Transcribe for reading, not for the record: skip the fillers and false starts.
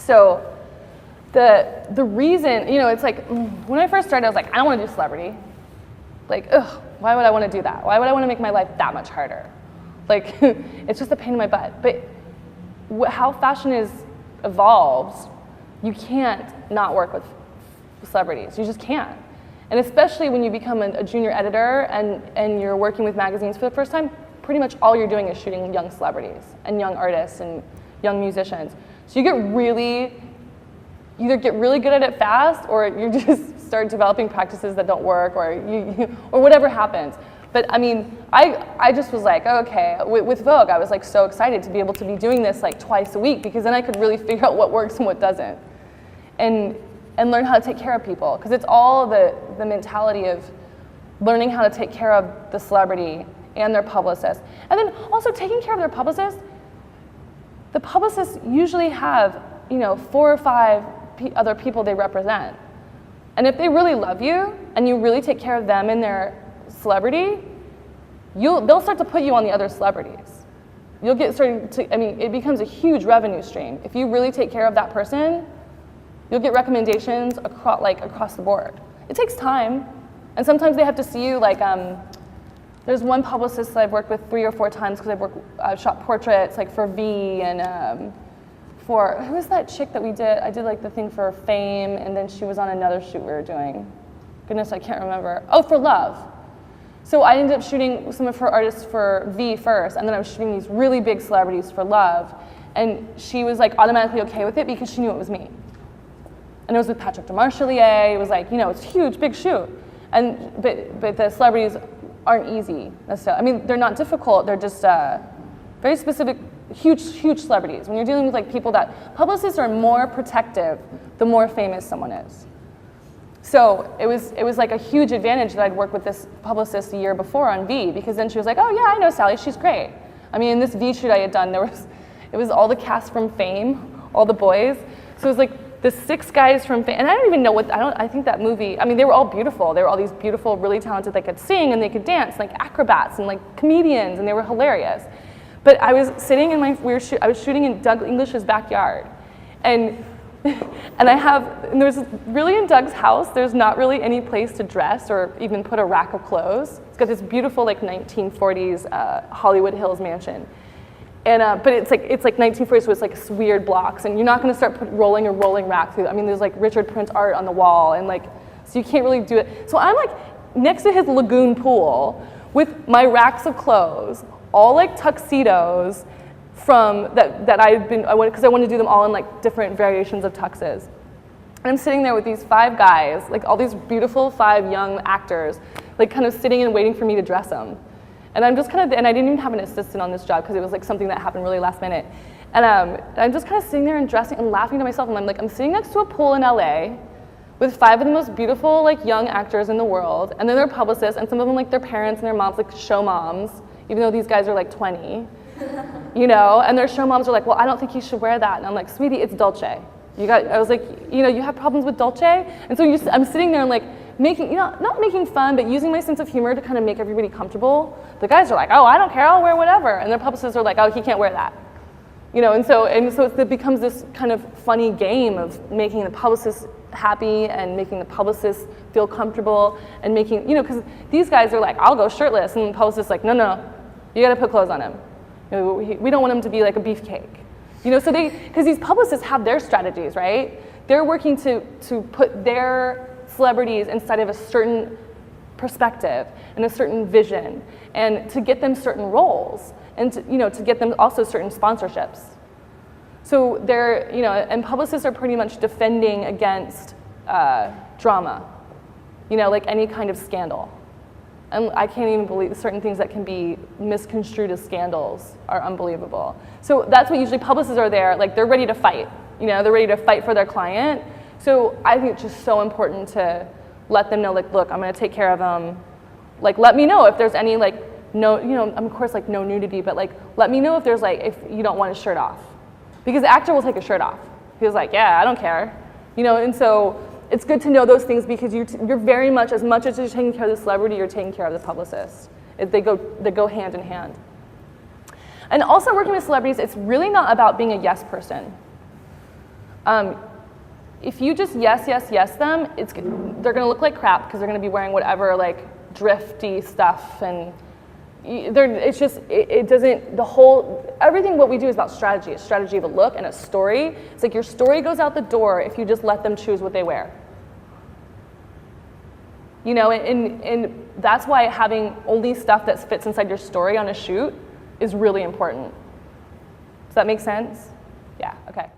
So the reason, it's like, when I first started, I was like, I don't want to do celebrity. Like, ugh, why would I want to do that? Why would I want to make my life that much harder? Like, it's just a pain in my butt. But how fashion is evolved, you can't not work with celebrities. You just can't. And especially when you become a junior editor and you're working with magazines for the first time, pretty much all you're doing is shooting young celebrities and young artists and young musicians. So you either get really good at it fast, or you just start developing practices that don't work, or or whatever happens. But I mean, I just was like, okay, with Vogue, I was like so excited to be able to be doing this like twice a week, because then I could really figure out what works and what doesn't, and learn how to take care of people, because it's all the mentality of learning how to take care of the celebrity and their publicist, and then also taking care of their publicist. The publicists usually have 4 or 5 other people they represent, and if they really love you and you really take care of them and their celebrity, they'll start to put you on the other celebrities. You'll get it becomes a huge revenue stream. If you really take care of that person, you'll get recommendations across the board. It takes time, and sometimes they have to see you. Like, there's one publicist that I've worked with 3 or 4 times, because I've shot portraits like for V, and for, who was that chick that we did? I did like the thing for Fame, and then she was on another shoot we were doing. Goodness, I can't remember. Oh, for Love. So I ended up shooting some of her artists for V first, and then I was shooting these really big celebrities for Love, and she was like automatically okay with it because she knew it was me. And it was with Patrick DeMarchelier. It was like, it's a huge, big shoot. But the celebrities aren't easy necessarily. I mean, they're not difficult. They're just very specific, huge celebrities. When you're dealing with like people publicists are more protective the more famous someone is. So it was like a huge advantage that I'd worked with this publicist a year before on V, because then she was like, oh yeah, I know Sally, she's great. I mean, in this V shoot I had done, it was all the cast from Fame, all the boys. So it was like the 6 guys from Fame, and I don't even know I think that movie, I mean, they were all beautiful. They were all these beautiful, really talented, they could sing and they could dance, like acrobats and like comedians, and they were hilarious. But I was sitting in I was shooting in Doug English's backyard, and there's really, in Doug's house, there's not really any place to dress or even put a rack of clothes. It's got this beautiful like 1940s Hollywood Hills mansion. And but it's like 1940s, so it's like weird blocks, and you're not going to start rolling a rolling rack through. I mean, there's like Richard Prince art on the wall, and like, so you can't really do it. So I'm like next to his lagoon pool with my racks of clothes, all like tuxedos from that because I wanted to do them all in like different variations of tuxes. And I'm sitting there with these 5 guys, like all these beautiful 5 young actors, like kind of sitting and waiting for me to dress them. And I'm just and I didn't even have an assistant on this job because it was like something that happened really last minute. And I'm just kind of sitting there and dressing and laughing to myself, and I'm sitting next to a pool in LA with 5 of the most beautiful like young actors in the world, and then their publicists, and some of them like their parents and their moms, like show moms, even though these guys are like 20, and their show moms are like, well, I don't think you should wear that. And I'm like, sweetie, it's Dolce. I was like, you have problems with Dolce? And so I'm sitting there and like making, not making fun, but using my sense of humor to kind of make everybody comfortable. The guys are like, oh, I don't care, I'll wear whatever. And their publicists are like, oh, he can't wear that. And so it becomes this kind of funny game of making the publicist happy and making the publicist feel comfortable and making, because these guys are like, I'll go shirtless, and the publicist's like, no, you gotta put clothes on him. We don't want him to be like a beefcake. So because these publicists have their strategies, right? They're working to put their celebrities inside of a certain perspective and a certain vision, and to get them certain roles, and to get them also certain sponsorships. So and publicists are pretty much defending against drama, like any kind of scandal. And I can't even believe certain things that can be misconstrued as scandals are unbelievable. So that's what usually publicists are there, like they're ready to fight. They're ready to fight for their client. So I think it's just so important to let them know, like, look, I'm gonna take care of them. Like, let me know if there's any of course like no nudity, but like, let me know if there's if you don't want his shirt off. Because the actor will take his shirt off. He's like, yeah, I don't care. And so it's good to know those things, because you're very much as you're taking care of the celebrity, you're taking care of the publicist. They go hand in hand. And also working with celebrities, it's really not about being a yes person. If you just yes, yes, yes them, they're gonna look like crap because they're gonna be wearing whatever like drifty stuff, and it doesn't, everything what we do is about strategy. A strategy of a look and a story. It's like your story goes out the door if you just let them choose what they wear. You know, and that's why having only stuff that fits inside your story on a shoot is really important. Does that make sense? Yeah, okay.